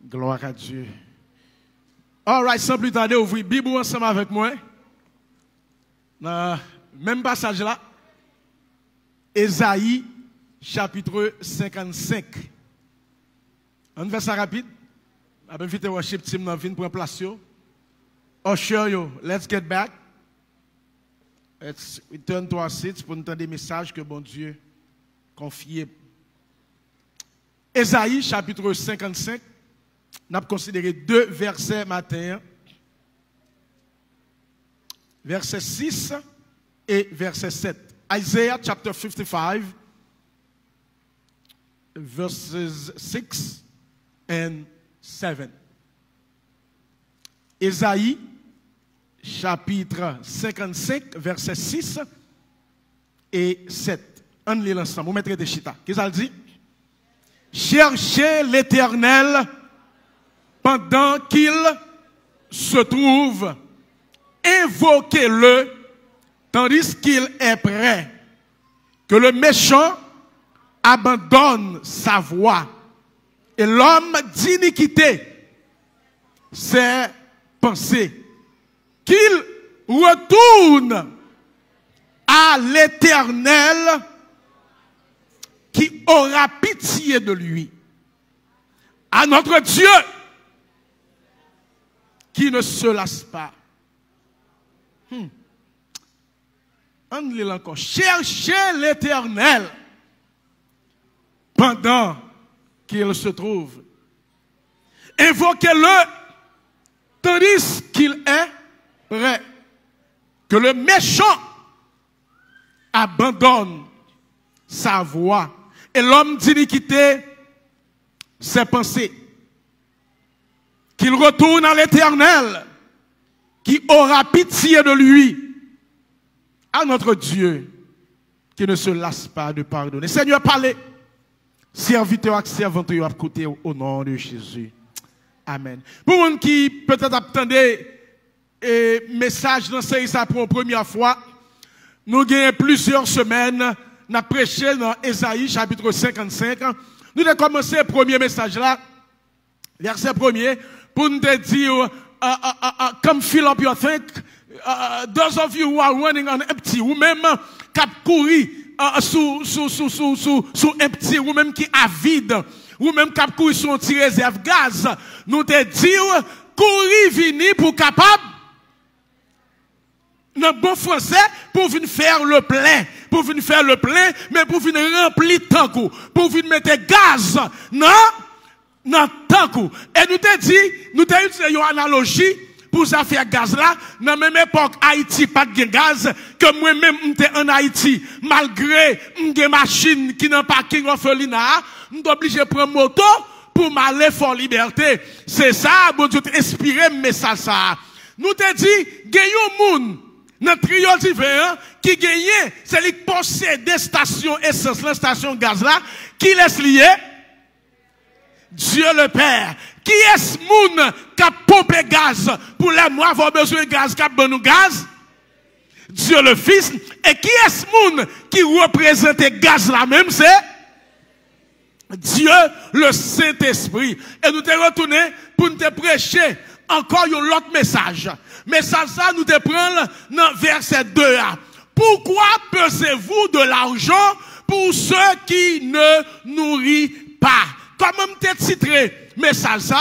Gloire à Dieu. All right, sans plus tarder, ouvrez Bible ensemble avec moi. Dans le même passage là, Ésaïe, chapitre 55. On fait ça rapide. Je vais inviter worship team dans pour place. Usher, let's get back. Let's return to our seats pour entendre des messages que bon Dieu confie. Ésaïe, chapitre 55. Nous avons considéré deux versets matin. Verset 6 et verset 7. Isaiah chapter 55, verses 6 and 7. Ésaïe, chapitre 55, verset 6 et 7. On lit l'ensemble. Vous mettrez des chita. Qu'est-ce qu'il dit? Cherchez l'Éternel pendant qu'il se trouve. Invoquez-le tandis qu'il est prêt. Que le méchant abandonne sa voie et l'homme d'iniquité ses pensées. Qu'il retourne à l'Éternel qui aura pitié de lui. À notre Dieu qui ne se lasse pas. On lit encore. Cherchez l'Éternel pendant qu'il se trouve. Invoquez-le tandis qu'il est prêt. Que le méchant abandonne sa voie et l'homme d'iniquité ses pensées. Qu'il retourne à l'Éternel qui aura pitié de lui. À notre Dieu qui ne se lasse pas de pardonner. Seigneur, parlez. Serviteur et servante, vous écouté au nom de Jésus. Amen. Pour vous qui peut-être attendez message dans ça pour la première fois, nous avons plusieurs semaines, nous avons prêché dans Ésaïe chapitre 55. Nous avons commencé le premier message là, verset 1er, pour nous dire, come fill up your think. Those of you who are running on empty, ou même qui courir sous empty, ou même qui a vide, ou même qui courir sur un petit réserve gaz, nous te dire, courir vini pour capable, dans bon français, pour venir faire le plein, mais pour venir remplir tankou, pour venir mettre gaz, non, tankou. Et nous te dit, nous te utilisé une analogie, pour ça faire gaz là, dans la même époque, Haïti pas de gaz, que moi-même, j'étais en Haïti, malgré une machine qui n'a pas parking orphelinat, suis obligé de prendre moto pour m'aller for liberté. C'est ça, bon Dieu, inspiré, mais ça. Nous te dit, il y a un monde, dans le trio divin, qui gagne, c'est lui qui possède des stations essence, la station gaz là, qui laisse lier Dieu le Père. Qui est ce monde qui a pompé gaz pour les mois avoir besoin de gaz, qui a besoin de gaz? Dieu le Fils. Et qui est ce monde qui représente gaz là même? C'est Dieu le Saint-Esprit. Et nous te retourné pour nous te prêcher encore un autre message. Mais ça, nous te prenons dans verset 2. Pourquoi pesez-vous de l'argent pour ceux qui ne nourrissent pas? Comment te titré? Message ça,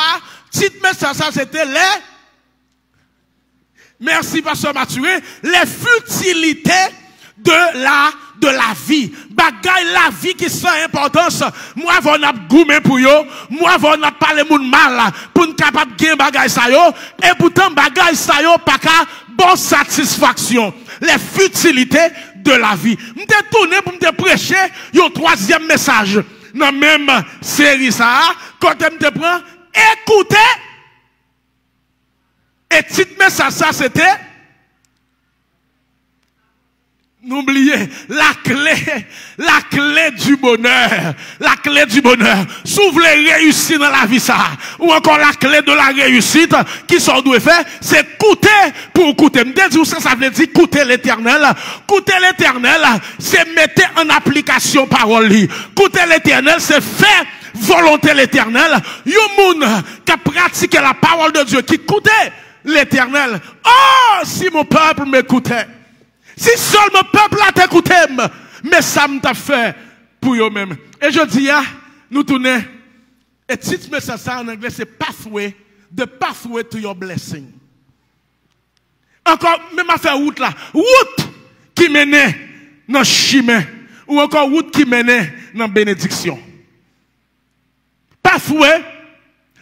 titre message ça, c'était les, merci pasteur Mathieu, les futilités de la vie. Bagay la vie qui sans importance. Moi, on a goumé pour yo, moi, on a parlé moun mal, pour nous capable de gagner bagay sa yo, et pourtant bagay sa yo, pas qu'à bonne satisfaction. Les futilités de la vie. M'te tourné pour me prêcher, un troisième message. Dans la même série, ça, quand elle me prend, écoutez, et titre message, ça, c'était, n'oubliez, la clé du bonheur, si vous voulez réussir dans la vie, ça, ou encore la clé de la réussite, qui sont doit faire, c'est écouter pour écouter. Me dire ça veut dire écouter l'Éternel. Écouter l'Éternel, c'est mettre en application parole. Écouter l'Éternel, c'est faire volonté l'éternel, yon moun qui pratique la parole de Dieu, qui écoutait l'éternel. Oh, si mon peuple m'écoutait, si seul mon peuple a t'écouté, mais ça m'a fait pour eux-mêmes. Et je dis, nous tournons, et titre message ça en anglais, c'est pathway, the pathway to your blessing. Encore, même à faire route là, route qui menait dans le chemin, ou encore route qui menait dans la bénédiction. Pathway,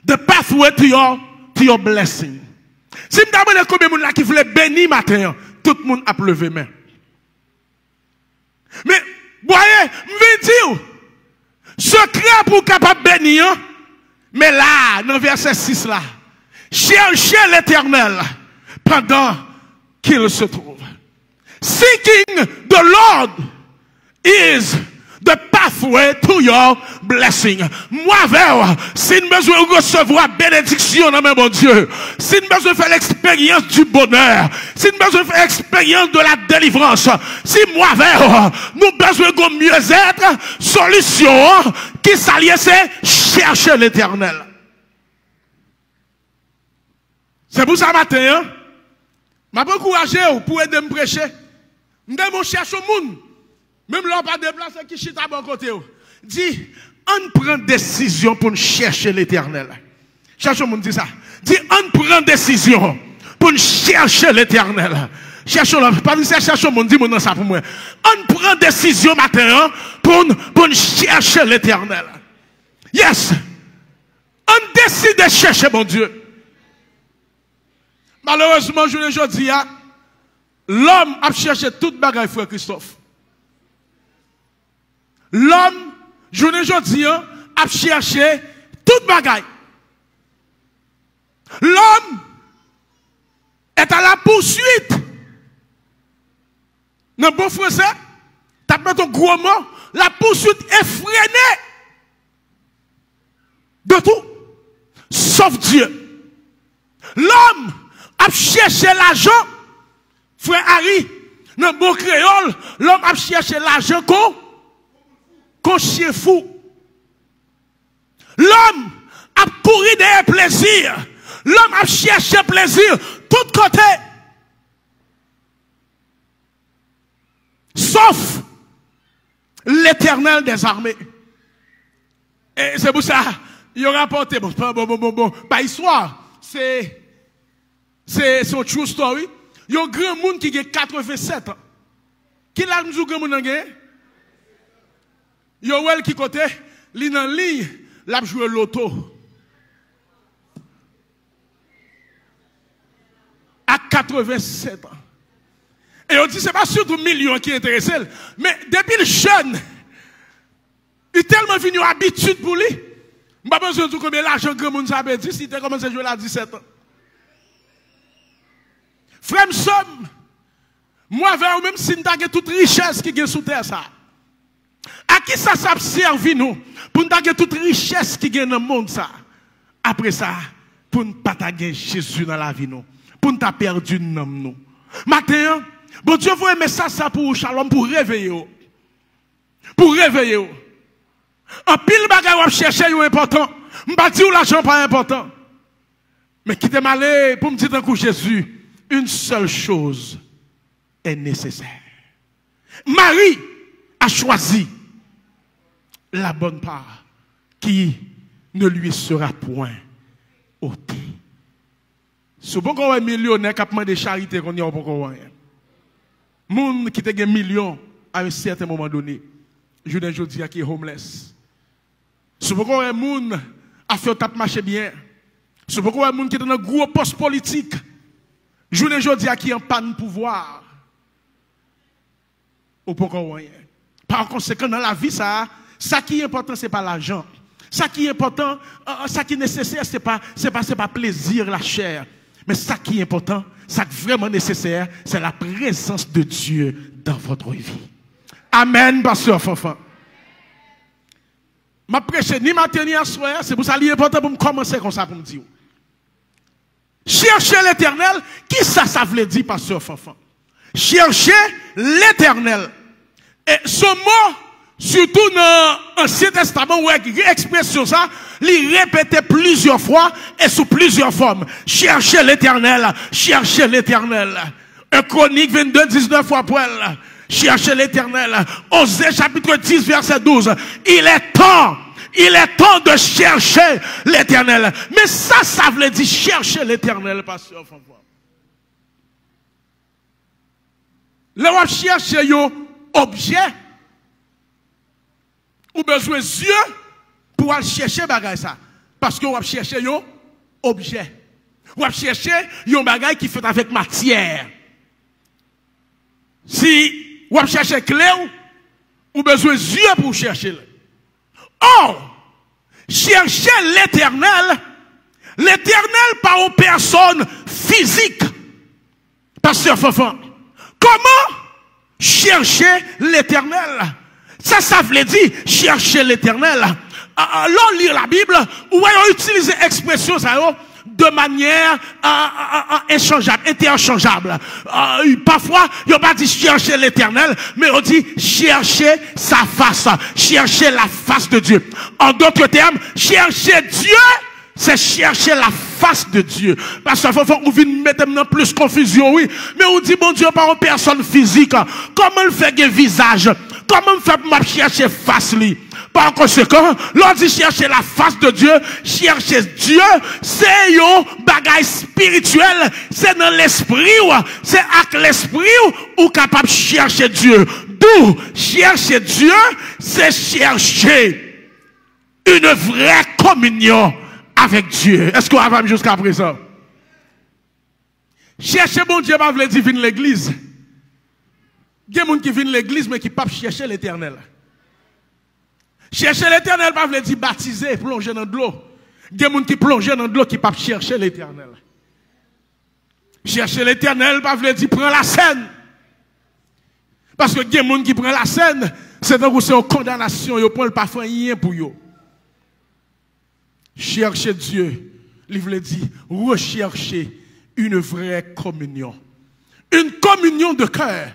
the pathway to your blessing. Si je demande combien de gens qui voulaient bénir matin, tout le monde a levé main. Mais, voyez, je veux dire, secret pour capable bénir, mais là, dans verset 6 là, cherchez l'éternel pendant qu'il se trouve. Seeking the Lord is the pathway to your blessing. Moi, vers, si nous besoin de recevoir bénédiction dans mon Dieu, si nous besoin de faire l'expérience du bonheur, si nous besoin de faire l'expérience de la délivrance, si moi, vers, nous besoin de mieux-être, solution, qui s'allie, c'est chercher l'éternel. C'est pour ça matin, je vais encourager pour aider me prêcher. Je cherche au monde. Même là, pas déplacer qui chute à bon côté. Dis, on prend décision pour chercher l'éternel. Cherche au monde, dit ça. Dis, on prend décision pour chercher l'éternel. Cherchons, pas dire cherche au monde, dis-moi ça pour moi. On prend décision matin pour chercher l'éternel. Yes. On décide de chercher mon Dieu. Malheureusement, je ne dis pas, l'homme a cherché toute bagaille, frère Christophe. L'homme, je ne dis pas, a cherché toute bagaille. L'homme est à la poursuite. Dans le bon français, tu as mis un gros mot, la poursuite effrénée de tout, sauf Dieu. L'homme a cherché l'argent, frère Harry, dans le bon créole, l'homme a cherché l'argent qu'on chien fou. L'homme a couru derrière plaisir. L'homme a cherché plaisir tout côté. Sauf l'Éternel des armées. Et c'est pour ça, il a rapporté, pas histoire, c'est une true story. Il y a un grand monde qui a 87 ans. Qui l'a dit grand monde qui a? Il y a un qui côté, il est en ligne, il a joué l'auto. À 87 ans. Et on dit, c'est pas surtout millions qui intéressent, mais depuis le jeune, il est tellement venu habitude pour lui. Je n'ai pas besoin de tout combien l'argent que monde a dit si il a commencé à jouer à 17 ans. Frère, moi, vers même si nous avons toute richesse qui est sous terre, ça. À qui ça servi nous? Pour nous avoir toute richesse qui est dans le monde, ça. Après ça, pour ne pas avoir Jésus dans la vie, nous. Pour nous avoir perdu dans nous. Maintenant, bon Dieu vous un message ça pour Shalom, pour réveiller. Pour réveiller. En pile bagage vous chercher est important. M'pa dire l'argent pas important. Mais quittez malé pour me dire un coup Jésus, une seule chose est nécessaire. Marie a choisi la bonne part qui ne lui sera point ôtée. Si vous avez un millionnaire qui a demandé charité, qu'on y a pas rien. Moun qui te un million à un certain moment donné, je ne dis pas qui est homeless. Si vous avez un moun a fait tape marcher bien, si vous avez un moun qui est dans un gros poste politique, je ne dis pas qui est en panne pouvoir. Ou pas rien. Par conséquent, dans la vie, ça qui est important, ce n'est pas l'argent. Ça qui est important, ça qui est nécessaire, ce n'est pas plaisir, la chair. Mais ça qui est important, ça qui est vraiment nécessaire, c'est la présence de Dieu dans votre vie. Amen, pasteur Fanfan. Ma prêche ni matin ni à soir, c'est pour ça qu'il est important pour me commencer comme ça pour me dire. Cherchez l'éternel, qui ça veut dire, pasteur Fanfan? Cherchez l'éternel. Et ce mot, Surtout dans l'Ancien Testament, où l'expression ça, il répétait plusieurs fois et sous plusieurs formes. Cherchez l'Éternel, cherchez l'Éternel. Un Chronique 22, 19 fois pour elle. Cherchez l'Éternel. Osée chapitre 10, verset 12. Il est temps de chercher l'Éternel. Mais ça veut dire chercher l'Éternel, pasteur François. Là, on cherche un objet, ou besoin de yeux pour aller chercher bagay ça. Parce que on va chercher un objet. On va chercher un bagay qui fait avec matière. Si on va chercher clé, ou besoin de yeux pour chercher. Or, chercher l'Éternel par une personne physique. Pasteur Fofan, comment chercher l'Éternel? Ça veut dire chercher l'Éternel. Alors, lire la Bible, ou on utilise l'expression de manière échangeable, interchangeable. Parfois, il n'y a pas dit chercher l'Éternel, mais on dit chercher sa face, chercher la face de Dieu. En d'autres termes, chercher Dieu, c'est chercher la face de Dieu. Parce qu'il faut qu'on vienne mettre maintenant plus confusion, oui. Mais on dit, bon Dieu, par une personne physique, comment il fait un visage? Comment il fait pour chercher face lui? Par conséquent, l'on dit chercher la face de Dieu, chercher Dieu, c'est un bagage spirituel, c'est dans l'esprit, c'est avec l'esprit ou capable de chercher Dieu. D'où chercher Dieu, c'est chercher une vraie communion avec Dieu. Est-ce qu'on va jusqu'à présent? Chercher bon Dieu, pas veut dire venir l'église. Il y a des gens qui viennent l'église, mais qui ne peuvent pas chercher l'Éternel. Chercher l'Éternel, pas veut dire baptiser, plonger dans de l'eau. Il y a des gens qui plongent dans de l'eau, qui ne peuvent pas chercher l'Éternel. Chercher l'Éternel, pas veut dire prendre la scène. Parce que il y a des gens qui prennent la scène, c'est donc c'est une condamnation, ils ne prennent pas rien pour eux. Chercher Dieu, il veut dire rechercher une vraie communion. Une communion de cœur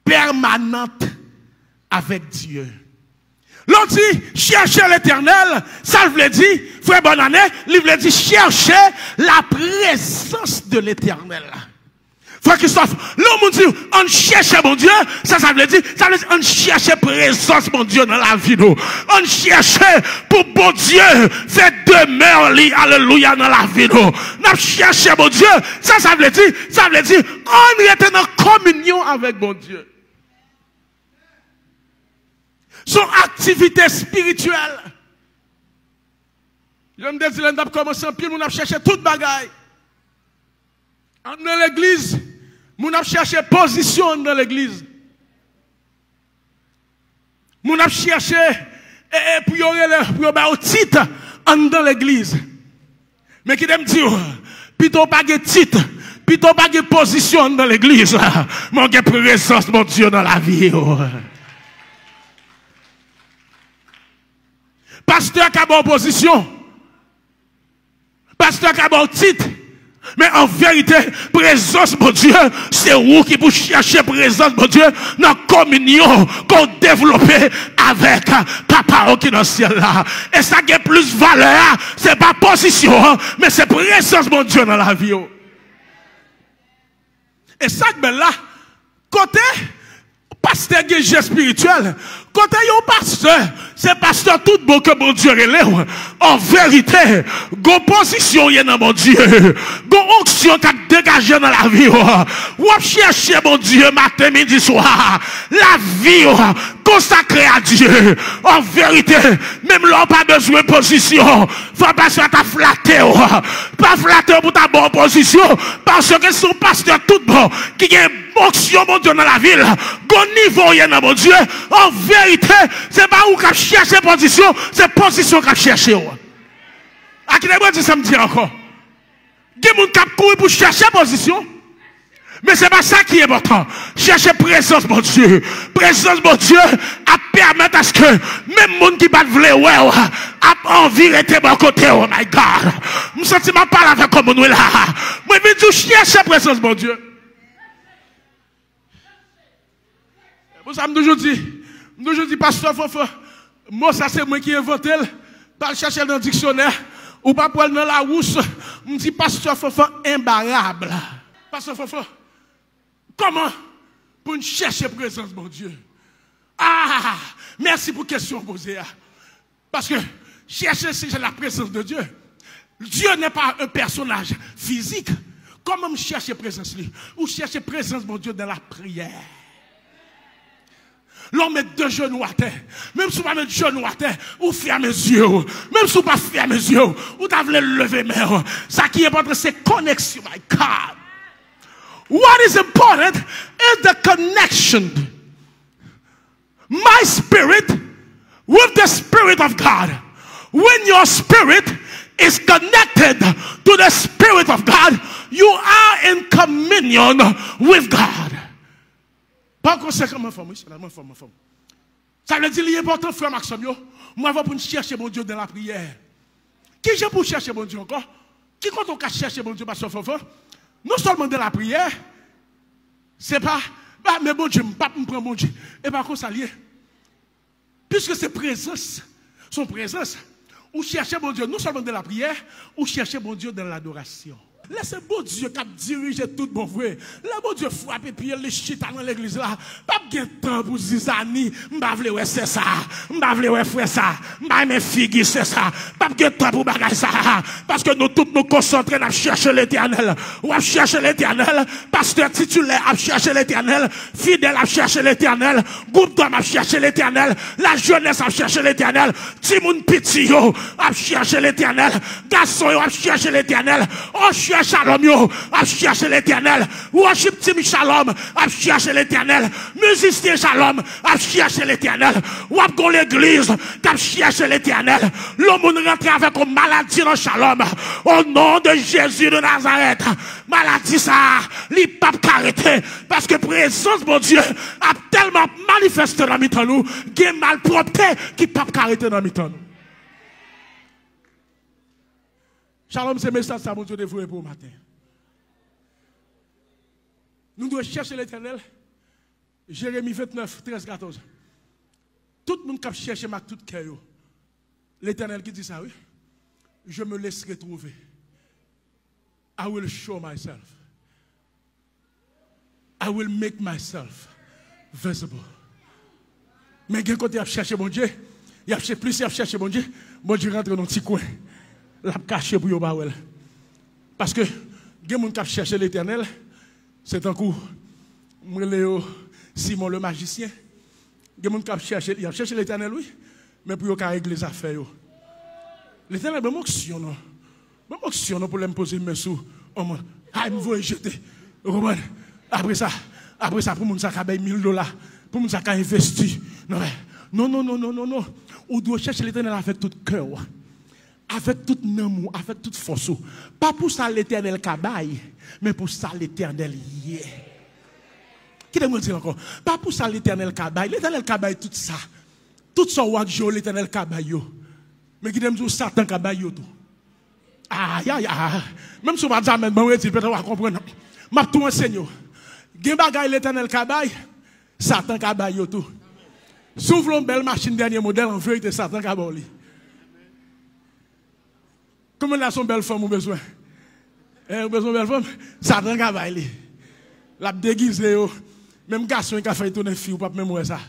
permanente avec Dieu. L'on dit chercher l'Éternel, ça veut dire, frère bonne année, il veut dire chercher la présence de l'Éternel. Frère Christophe, l'homme dit, on cherche mon Dieu, ça veut dire, on cherche présence, mon Dieu, dans la vie, nous. On cherche pour bon Dieu, faire demeure, alléluia, dans la vie, nous. On cherche mon Dieu, ça veut dire, on est en communion avec mon Dieu. Son activité spirituelle. Je me dis, on a commencé en pied, on a cherché toute bagaille. Dans l'église, on a cherché position dans l'église. On a cherché pour y avoir un titre dans l'église. Mais qui me dit, plutôt pas de titre, plutôt pas de position dans l'église. Mon présence, mon Dieu, dans la vie. Pasteur qui a bonne position. Pasteur qui a bon titre. Mais en vérité, présence, mon Dieu, c'est vous qui vous cherchez présence, mon Dieu, dans la communion qu'on développe avec Papa qui est dans le ciel là. Et ça qui a plus valeur, c'est pas position, mais c'est présence, mon Dieu, dans la vie. Et ça que là, côté pasteur qui est spirituel, côté yon pasteur, c'est pasteur tout bon que mon Dieu relève. En vérité, gon position y dans mon Dieu, gon onction qui a dégagé dans la vie. Ou chercher mon Dieu matin, midi, soir. La vie consacrée à Dieu. En vérité, même là, pas besoin de position. Faut pas se ta flatter. Pas flatter pour ta bonne position. Parce que son pasteur tout bon, qui a une onction, mon Dieu, dans la ville. Gon niveau y dans mon Dieu. En vérité, c'est pas où qu'a cherché position, c'est position qu'a cherché. À qui les ça me dit encore? Il y a des gens qui courent pour chercher position. Mais c'est pas ça qui est important. Chercher présence, mon Dieu. Présence, mon Dieu, à permettre à ce que même les gens qui battent le ouais, a envie d'être mon côté. Oh my God. Je me sens que je parle avec comme nous là. Moi, je veux chercher présence, mon Dieu. Vous savez toujours dit, Nous, je dis, pasteur Fofa, moi, ça c'est moi qui ai inventé, pas chercher dans le dictionnaire, ou pas pour aller dans la rousse, me dit, pasteur Fofa, imbarrable. Pasteur Fofa, comment pour nous chercher la présence de mon Dieu? Ah, merci pour la question posée. Parce que chercher, c'est la présence de Dieu. Dieu n'est pas un personnage physique. Comment me chercher la présence de lui? Ou chercher la présence de mon Dieu dans la prière? L'on met deux genoux à terre. Même si on va mettre genoux à terre, ou ferme les yeux. Même si on va fermer les yeux, ou t'as voulu lever les mains. Ça qui est important, c'est connexion. My God. What is important is the connection. My spirit with the Spirit of God. When your spirit is connected to the Spirit of God, you are in communion with God. Par conséquent, ma femme, ça veut dire qu'il est important, frère Maxime, moi, je vais chercher mon Dieu dans la prière. Qui j'ai pour chercher mon Dieu encore? Qui compte on chercher mon Dieu, pasteur Fofa? Non seulement dans la prière, c'est pas, mais bon Dieu, je ne peux pas me prendre mon Dieu. Et par contre, ça lié. Puisque c'est présence, son présence, ou chercher mon Dieu, non seulement dans la prière, ou chercher mon Dieu dans l'adoration. Laissez bon Dieu qui a dirigé tout bon vrai. Le bon Dieu frappe et puis les chita dans l'église là. Pas de temps pour zizani. M'bavle ouais c'est ça. M'bavle ouais frère ça. M'bavle figue c'est ça. Pas de temps pour bagage ça. Parce que nous tous nous concentrons à chercher l'éternel. Ou à chercher l'éternel. Pasteur titulaire à chercher l'éternel. Fidèle à chercher l'éternel. Groupe d'hommes à chercher l'éternel. La jeunesse à chercher l'éternel. Timoun petit yo à chercher l'éternel. Garçon yo à chercher l'éternel. On Shalom yo, à chercher l'éternel. Worship team Shalom, à chercher l'éternel. Musicien Shalom, à chercher l'éternel. Wap gon l'église, à chercher l'éternel. L'homme rentre avec une maladie dans Shalom. Au nom de Jésus de Nazareth. Maladie ça, li pas arrêter. Parce que présence mon Dieu a tellement manifesté dans mi-temps nous, qu'il y a malpropreté qui pas arrêter dans mi-temps nous. Shalom, c'est le message ça, mon Dieu, dévoué pour le matin. Nous devons chercher l'éternel. Jérémie 29, 13, 14. Tout le monde qui cherche avec tout cœur. L'éternel qui dit ça, oui. Je me laisserai trouver. I will show myself. I will make myself visible. Mais quand il a cherché mon Dieu, il a cherché plus, il a cherché mon Dieu rentre dans un petit coin. La caché pour yo. Parce que, les gens qui cherchent l'éternel, c'est un coup, Simon le magicien, les gens qui cherchent l'éternel, oui, mais pour qu'ils règle les affaires. L'éternel, je m'action pour me poser mes sous. Ah, me voit jeter. Après ça, pour mon sac à $1000, pour mon sac à investir. Non. On doit chercher l'éternel avec tout cœur. Avec tout amour, avec toute force. Pas pour ça l'éternel cabaye, mais pour ça l'éternel y est. Qui te dire encore? Pas pour ça l'éternel cabaye. L'éternel cabaye tout ça. Tout ça, l'éternel cabaye. Mais qui te dire Satan cabaye tout. Même si on va dire, mais peut-être on va comprendre. Je vais tout enseigner. Gen bagay l'éternel cabaye, Satan cabaye tout. S'ouvre une belle machine dernier modèle, en vérité, Satan cabaye. Comment on a son belle femme ou besoin? Ou besoin de belle femme? Satan cabaye. La déguisé, même garçon qui a fait tourner fille ou pas même ça.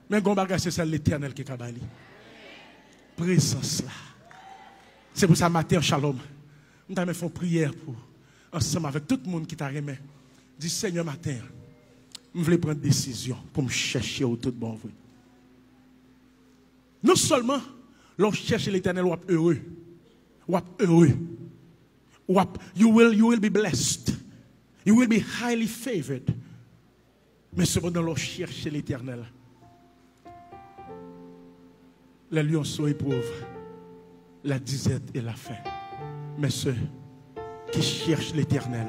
Mais gon bagay c'est celle l'éternel qui cabaye. Présence là. C'est pour ça matin shalom. Nous avons fait une prière pour ensemble avec tout le monde qui t'a remis. Dis Seigneur matin, je voulais prendre une décision pour me chercher au tout bon vrai. Non seulement l'on cherche l'éternel ou heureux. You will be blessed. You will be highly favored. Mais cependant, l'on cherche l'éternel. Les lions sont éprouvent la disette et la faim. Mais ceux qui cherchent l'éternel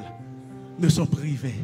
ne sont privés